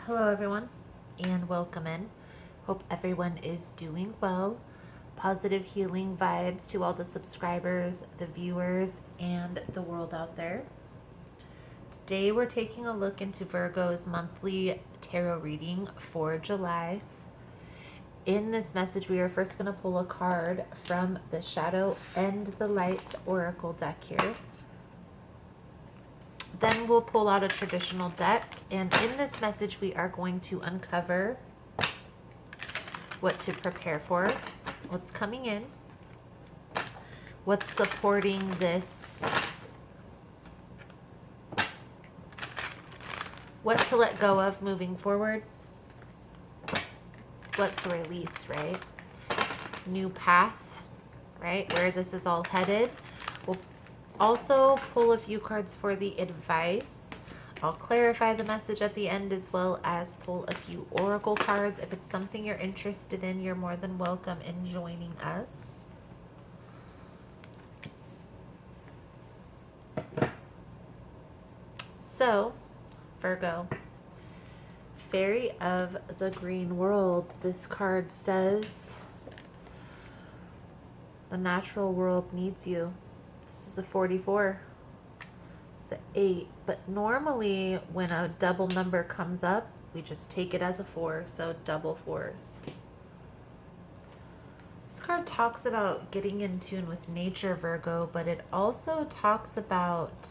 Hello everyone and welcome in. Hope everyone is doing well. Positive healing vibes to all the subscribers, the viewers, and the world out there. Today we're taking a look into Virgo's monthly tarot reading for July. In this message, we are first going to pull a card from the Shadow and the Light Oracle deck here. Then we'll pull out a traditional deck, and in this message we are going to uncover what to prepare for, what's coming in, what's supporting this, what to let go of moving forward, what to release, right? New path, right? Where this is all headed. We'll also pull a few cards for the advice. I'll clarify the message at the end, as well as pull a few oracle cards. If it's something you're interested in, you're more than welcome in joining us. So, Virgo, Fairy of the Green World. This card says the natural world needs you. This is a 44. It's an 8. But normally when a double number comes up, we just take it as a 4. So double 4s. This card talks about getting in tune with nature, Virgo, but it also talks about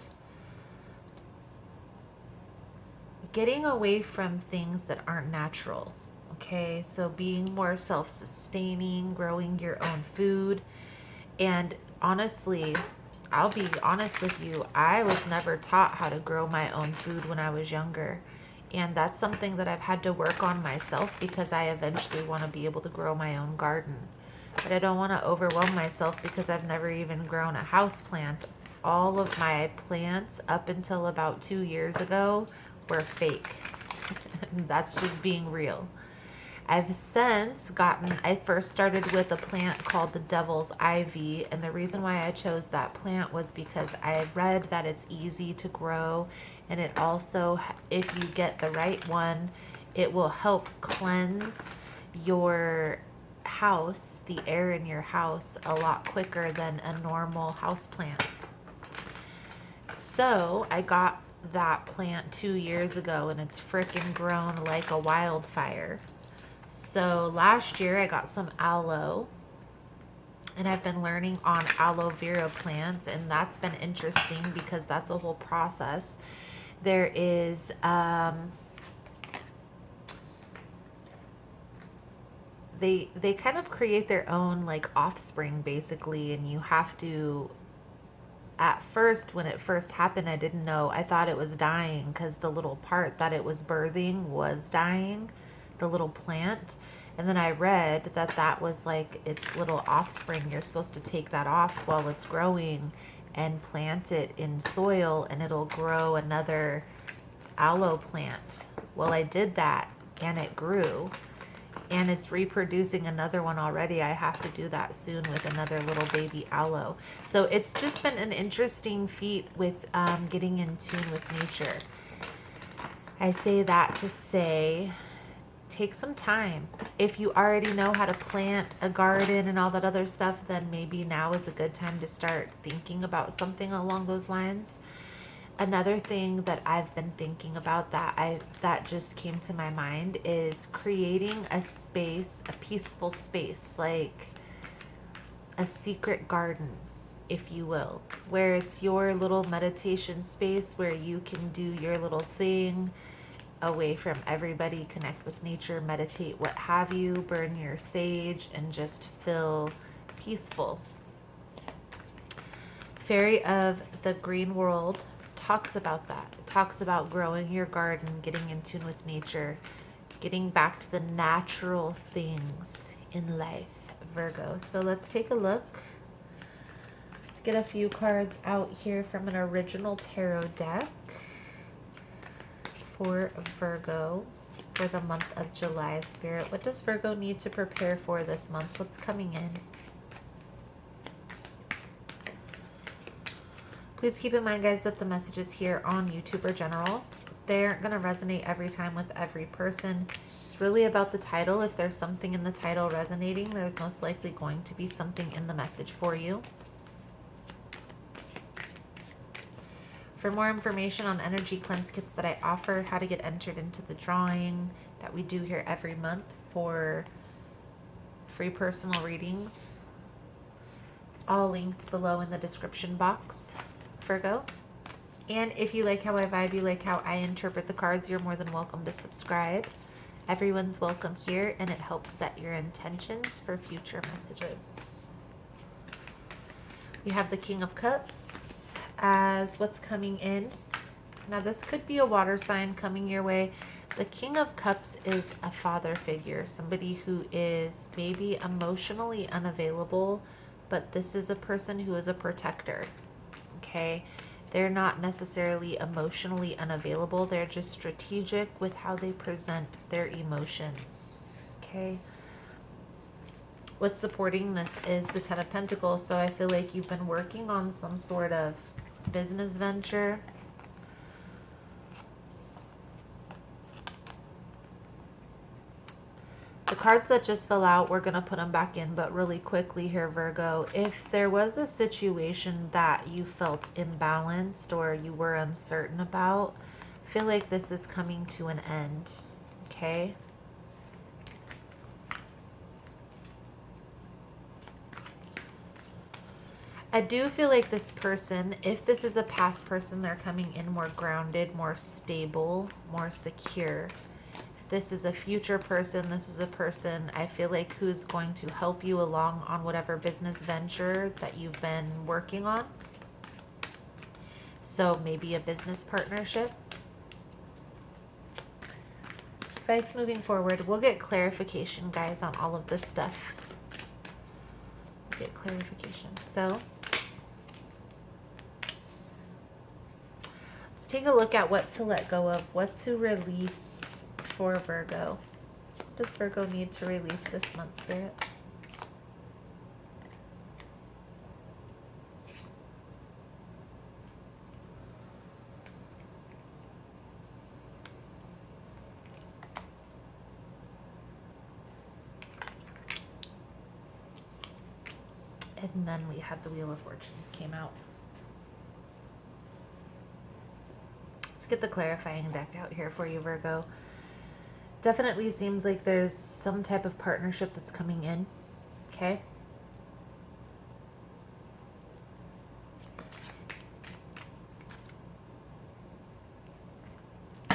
getting away from things that aren't natural. Okay, so being more self-sustaining, growing your own food. And honestly, I'll be honest with you, I was never taught how to grow my own food when I was younger. And that's something that I've had to work on myself, because I eventually want to be able to grow my own garden. But I don't want to overwhelm myself because I've never even grown a house plant. All of my plants up until about 2 years ago were fake. That's just being real. I've since I first started with a plant called the Devil's Ivy, and the reason why I chose that plant was because I read that it's easy to grow, and it also, if you get the right one, it will help cleanse your house, the air in your house, a lot quicker than a normal house plant. So I got that plant 2 years ago, and it's freaking grown like a wildfire. So last year I got some aloe, and I've been learning on aloe vera plants, and that's been interesting because that's a whole process. There is they kind of create their own like offspring basically, and you have to, at first, when it first happened, I didn't know. I thought it was dying because the little part that it was birthing was dying, the little plant. And then I read that that was like its little offspring. You're supposed to take that off while it's growing and plant it in soil, and it'll grow another aloe plant. Well, I did that, and it grew, and it's reproducing another one already. I have to do that soon with another little baby aloe. So it's just been an interesting feat with getting in tune with nature. I say that to say, take some time. If you already know how to plant a garden and all that other stuff, then maybe now is a good time to start thinking about something along those lines. Another thing that I've been thinking about that just came to my mind is creating a space, a peaceful space, like a secret garden, if you will, where it's your little meditation space where you can do your little thing away from everybody, connect with nature, meditate, what have you, burn your sage, and just feel peaceful. Fairy of the Green World talks about that. It talks about growing your garden, getting in tune with nature, getting back to the natural things in life, Virgo. So let's take a look. Let's get a few cards out here from an original tarot deck for Virgo for the month of July. Spirit, what does Virgo need to prepare for this month? What's coming in? Please keep in mind, guys, that the messages here on YouTube are general. They aren't going to resonate every time with every person. It's really about the title. If there's something in the title resonating, there's most likely going to be something in the message for you. For more information on energy cleanse kits that I offer, how to get entered into the drawing that we do here every month for free personal readings, it's all linked below in the description box, Virgo. And if you like how I vibe, you like how I interpret the cards, you're more than welcome to subscribe. Everyone's welcome here, and it helps set your intentions for future messages. We have the King of Cups as what's coming in. Now this could be a water sign coming your way. The King of Cups is a father figure, somebody who is maybe emotionally unavailable, but this is a person who is a protector, okay? They're not necessarily emotionally unavailable. They're just strategic with how they present their emotions, okay? What's supporting this is the Ten of Pentacles, so I feel like you've been working on some sort of business venture. The cards that just fell out, we're going to put them back in, but really quickly here, Virgo, if there was a situation that you felt imbalanced or you were uncertain about, I feel like this is coming to an end, okay? I do feel like this person, if this is a past person, they're coming in more grounded, more stable, more secure. If this is a future person, this is a person I feel like who's going to help you along on whatever business venture that you've been working on. So maybe a business partnership. Advice moving forward. We'll get clarification, guys, on all of this stuff. We'll get clarification. So take a look at what to let go of, what to release for Virgo. What does Virgo need to release this month, Spirit? And then we had the Wheel of Fortune came out. Get the clarifying deck out here for you, Virgo. Definitely seems like there's some type of partnership that's coming in, okay?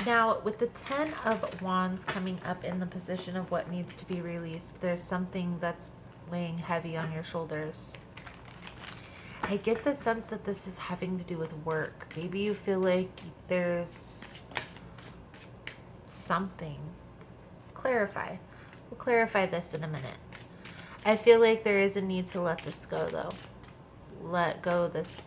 Now, with the Ten of Wands coming up in the position of what needs to be released, there's something that's weighing heavy on your shoulders. I get the sense that this is having to do with work. Maybe you feel like there's something. Clarify. We'll clarify this in a minute. I feel like there is a need to let this go, though. Let go of this.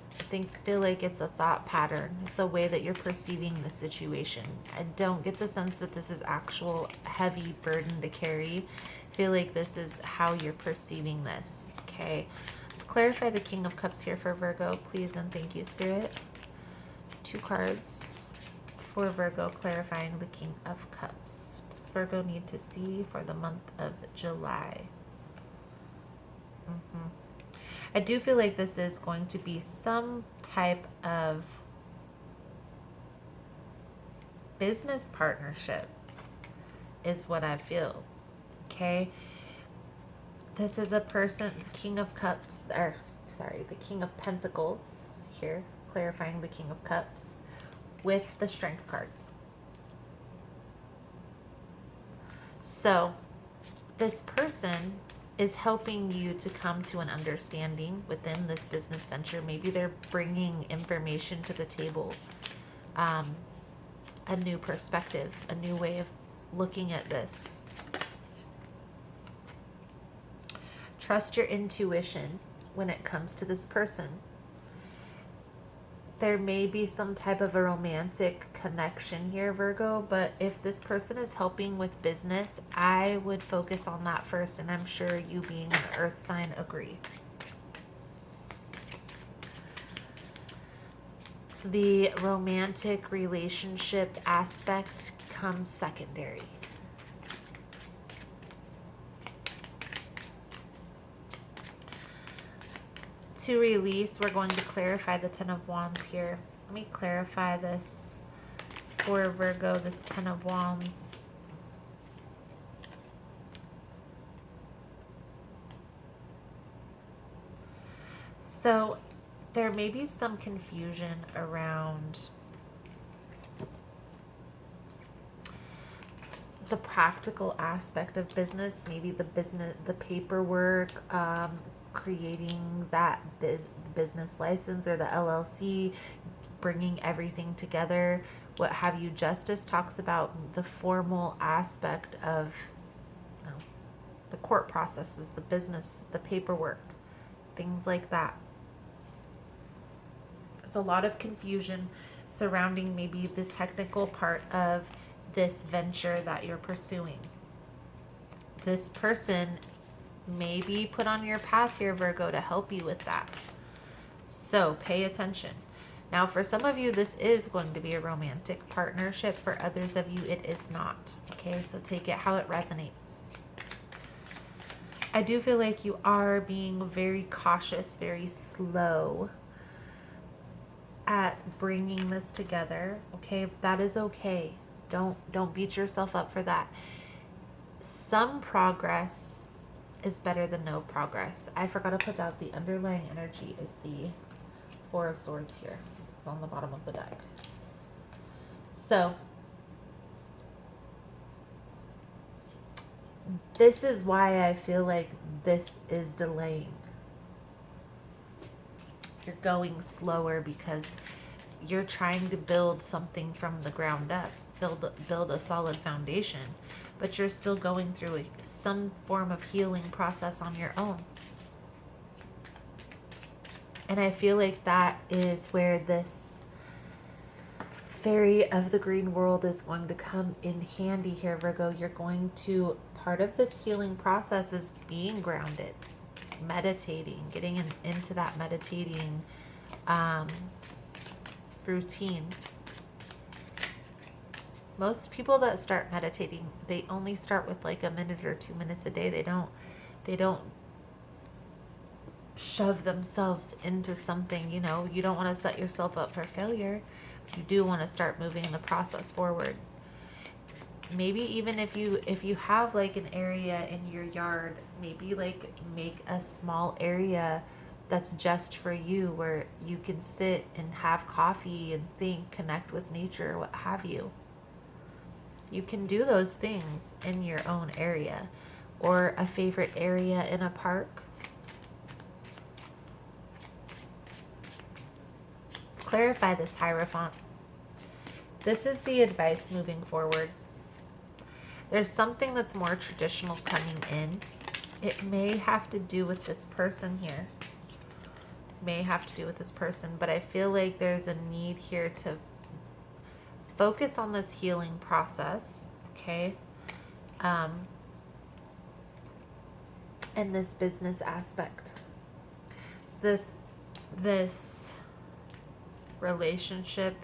Feel like it's a thought pattern. It's a way that you're perceiving the situation. I don't get the sense that this is actual heavy burden to carry. I feel like this is how you're perceiving this, okay? Clarify the King of Cups here for Virgo, please, and thank you, Spirit. 2 cards for Virgo, clarifying the King of Cups. What does Virgo need to see for the month of July? I do feel like this is going to be some type of business partnership is what I feel, okay? This is a person, King of Cups, or sorry, the King of Pentacles here, clarifying the King of Cups with the Strength card. So this person is helping you to come to an understanding within this business venture. Maybe they're bringing information to the table, a new perspective, a new way of looking at this. Trust your intuition when it comes to this person. There may be some type of a romantic connection here, Virgo, but if this person is helping with business, I would focus on that first, and I'm sure you being an earth sign agree. The romantic relationship aspect comes secondary. To release, we're going to clarify the Ten of Wands here. Let me clarify this for Virgo, this Ten of Wands. So there may be some confusion around the practical aspect of business, maybe the paperwork, creating that business license or the LLC, bringing everything together, what have you. Justice talks about the formal aspect of, you know, the court processes, the business, the paperwork, things like that. There's a lot of confusion surrounding maybe the technical part of this venture that you're pursuing. This person may be put on your path here, Virgo, to help you with that. So pay attention. Now, for some of you, this is going to be a romantic partnership. For others of you, it is not. Okay, so take it how it resonates. I do feel like you are being very cautious, very slow at bringing this together. Okay, that is okay. Don't beat yourself up for that. Some progress is better than no progress. I forgot to put out the underlying energy is the Four of Swords here. It's on the bottom of the deck. So this is why I feel like this is delaying. You're going slower because you're trying to build something from the ground up, build a solid foundation, but you're still going through some form of healing process on your own. And I feel like that is where this fairy of the green world is going to come in handy here, Virgo. You're going to, part of this healing process is being grounded, meditating, getting into that meditating routine. Most people that start meditating, they only start with like a minute or 2 minutes a day. They don't shove themselves into something, you know. You don't want to set yourself up for failure. You do want to start moving the process forward. Maybe even if you have like an area in your yard, maybe like make a small area that's just for you, where you can sit and have coffee and think, connect with nature, what have you. You can do those things in your own area, or a favorite area in a park. Let's clarify this Hierophant. This is the advice moving forward. There's something that's more traditional coming in. It may have to do with this person here. May have to do with this person, but I feel like there's a need here to focus on this healing process, okay? And this business aspect. This relationship,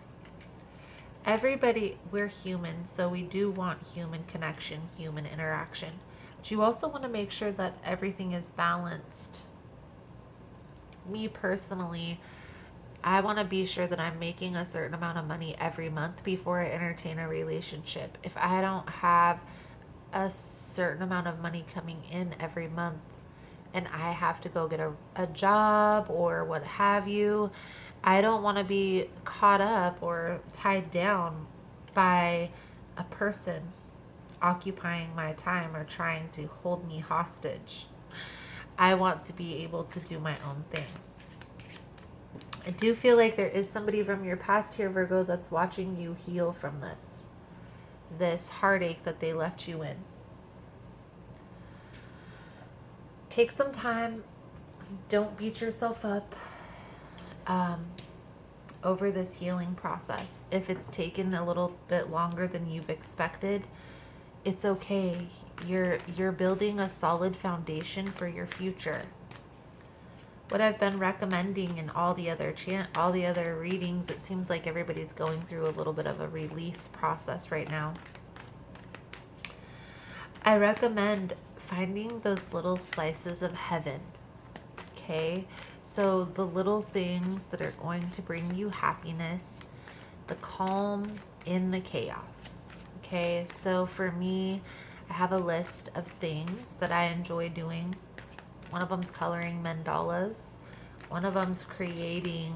everybody, we're human, so we do want human connection, human interaction. But you also want to make sure that everything is balanced. Me personally, I want to be sure that I'm making a certain amount of money every month before I entertain a relationship. If I don't have a certain amount of money coming in every month and I have to go get a job or what have you, I don't want to be caught up or tied down by a person occupying my time or trying to hold me hostage. I want to be able to do my own thing. I do feel like there is somebody from your past here, Virgo, that's watching you heal from this heartache that they left you in. Take some time. Don't beat yourself up over this healing process. If it's taken a little bit longer than you've expected, it's okay. You're building a solid foundation for your future. what I've been recommending in all the other readings, it seems like everybody's going through a little bit of a release process right now. I recommend finding those little slices of heaven. Okay? So the little things that are going to bring you happiness, the calm in the chaos. Okay? So for me, I have a list of things that I enjoy doing. One of them's coloring mandalas. One of them's creating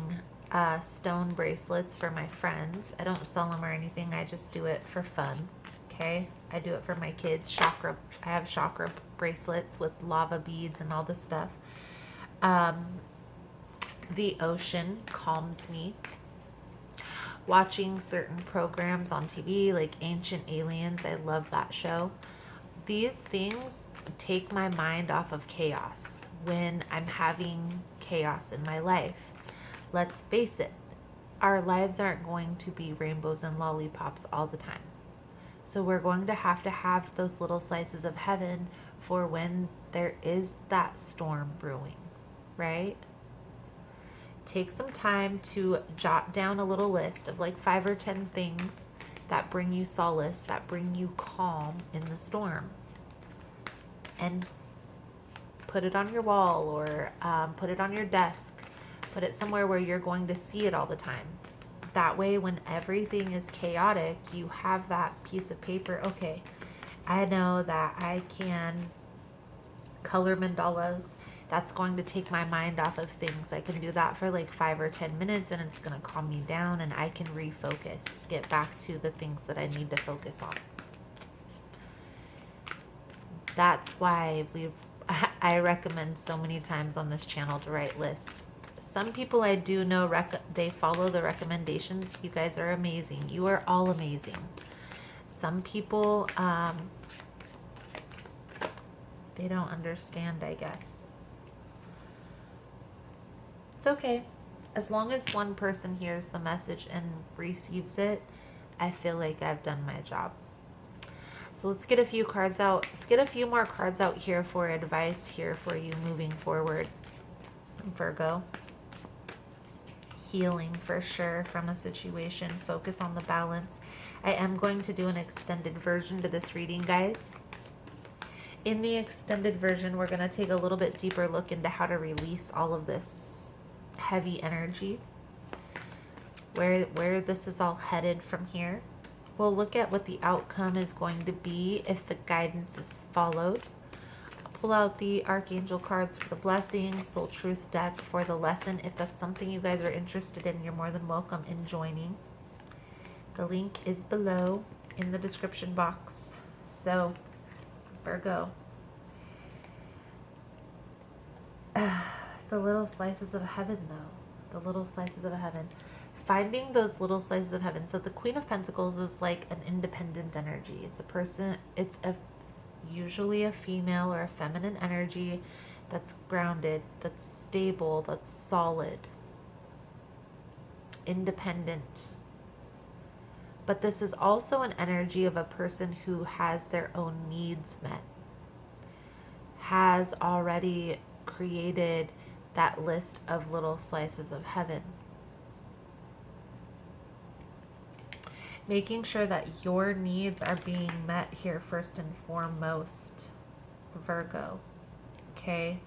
stone bracelets for my friends. I don't sell them or anything. I just do it for fun. Okay? I do it for my kids. Chakra. I have chakra bracelets with lava beads and all this stuff. The ocean calms me. Watching certain programs on TV like Ancient Aliens. I love that show. These things take my mind off of chaos when I'm having chaos in my life. Let's face it, our lives aren't going to be rainbows and lollipops all the time. So we're going to have those little slices of heaven for when there is that storm brewing, right? Take some time to jot down a little list of like 5 or 10 things that bring you solace, that bring you calm in the storm. And put it on your wall or put it on your desk. Put it somewhere where you're going to see it all the time. That way, when everything is chaotic, you have that piece of paper. Okay, I know that I can color mandalas. That's going to take my mind off of things. I can do that for like 5 or 10 minutes and it's going to calm me down and I can refocus, get back to the things that I need to focus on. That's why I recommend so many times on this channel to write lists. Some people I do know, they follow the recommendations. You guys are amazing. You are all amazing. Some people, they don't understand, I guess. It's okay. As long as one person hears the message and receives it, I feel like I've done my job. So let's get a few cards out. Let's get a few more cards out here for advice here for you moving forward, Virgo. Healing for sure from a situation. Focus on the balance. I am going to do an extended version to this reading, guys. In the extended version, we're going to take a little bit deeper look into how to release all of this heavy energy, where this is all headed from here. We'll look at what the outcome is going to be if the guidance is followed. I'll pull out the Archangel cards for the blessing, Soul Truth deck for the lesson. If that's something you guys are interested in, you're more than welcome in joining. The link is below in the description box. So, Virgo. The little slices of heaven, though. The little slices of heaven. Finding those little slices of heaven. So the Queen of Pentacles is like an independent energy. It's a person, usually a female or a feminine energy that's grounded, that's stable, that's solid, independent. But this is also an energy of a person who has their own needs met, has already created that list of little slices of heaven. Making sure that your needs are being met here first and foremost, Virgo. Okay?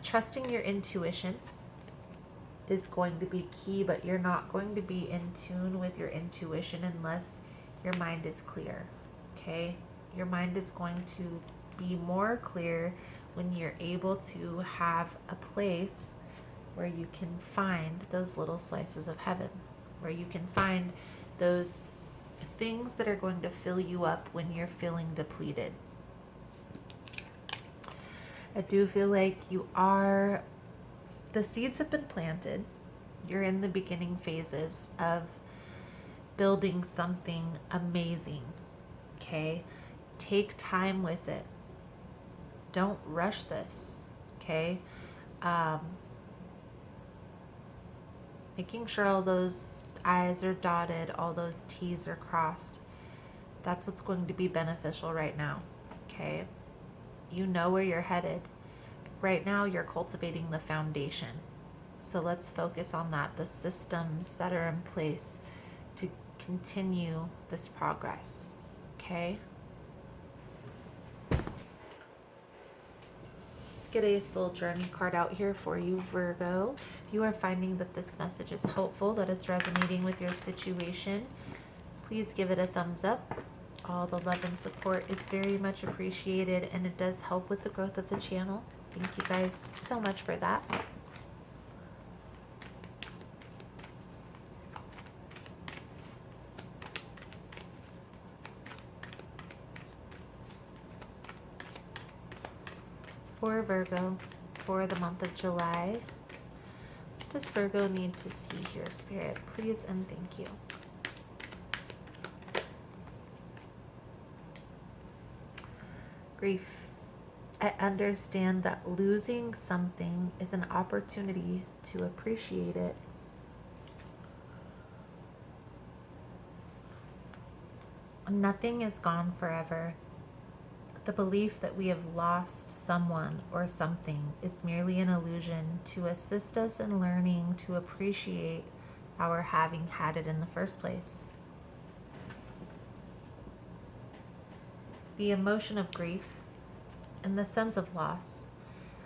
Trusting your intuition is going to be key, but you're not going to be in tune with your intuition unless your mind is clear. Okay? Your mind is going to be more clear when you're able to have a place where you can find those little slices of heaven, where you can find those things that are going to fill you up when you're feeling depleted. I do feel like the seeds have been planted. You're in the beginning phases of building something amazing, okay? Take time with it. Don't rush this, okay? Making sure all those I's are dotted, all those T's are crossed. That's what's going to be beneficial right now, okay? You know where you're headed. Right now, you're cultivating the foundation. So let's focus on that, the systems that are in place to continue this progress. Okay? Let's get a soul journey card out here for you, Virgo. If you are finding that this message is helpful, that it's resonating with your situation, please give it a thumbs up. All the love and support is very much appreciated, and it does help with the growth of the channel. Thank you guys so much for that. For Virgo, for the month of July, what does Virgo need to see here, Spirit? Please and thank you. Grief. I understand that losing something is an opportunity to appreciate it. Nothing is gone forever. The belief that we have lost someone or something is merely an illusion to assist us in learning to appreciate our having had it in the first place. The emotion of grief and the sense of loss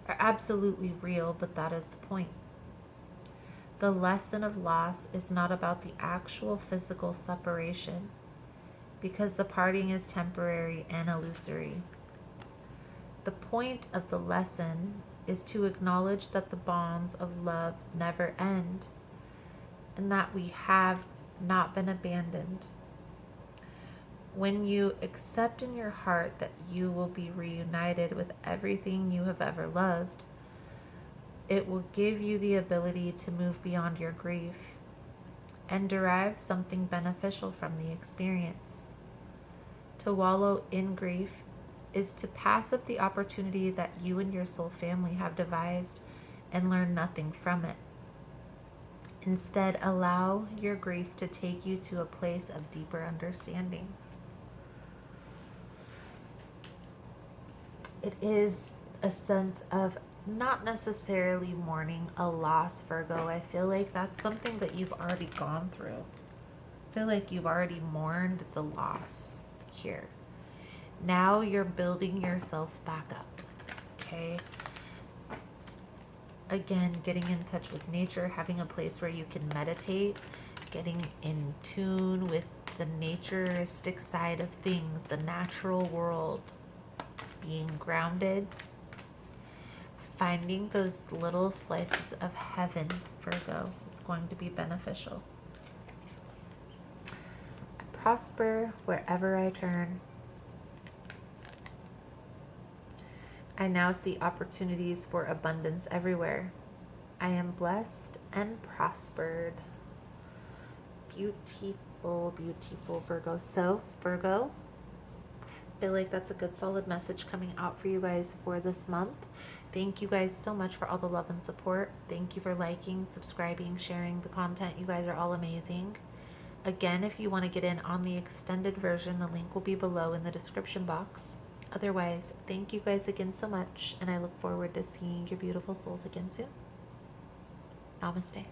are absolutely real, but that is the point. The lesson of loss is not about the actual physical separation, because the parting is temporary and illusory. The point of the lesson is to acknowledge that the bonds of love never end, and that we have not been abandoned. When you accept in your heart that you will be reunited with everything you have ever loved, it will give you the ability to move beyond your grief and derive something beneficial from the experience. To wallow in grief is to pass up the opportunity that you and your soul family have devised and learn nothing from it. Instead, allow your grief to take you to a place of deeper understanding. It is a sense of not necessarily mourning a loss, Virgo. I feel like that's something that you've already gone through. I feel like you've already mourned the loss here. Now you're building yourself back up, okay? Again, getting in touch with nature, having a place where you can meditate, getting in tune with the naturistic side of things, the natural world, being grounded, finding those little slices of heaven, Virgo, is going to be beneficial. I prosper wherever I turn. I now see opportunities for abundance everywhere. I am blessed and prospered. Beautiful, beautiful, Virgo. So, Virgo, I feel like that's a good solid message coming out for you guys for this month. Thank you guys so much for all the love and support. Thank you for liking, subscribing, sharing the content. You guys are all amazing. Again, if you want to get in on the extended version, the link will be below in the description box. Otherwise, thank you guys again so much, and I look forward to seeing your beautiful souls again soon. Namaste.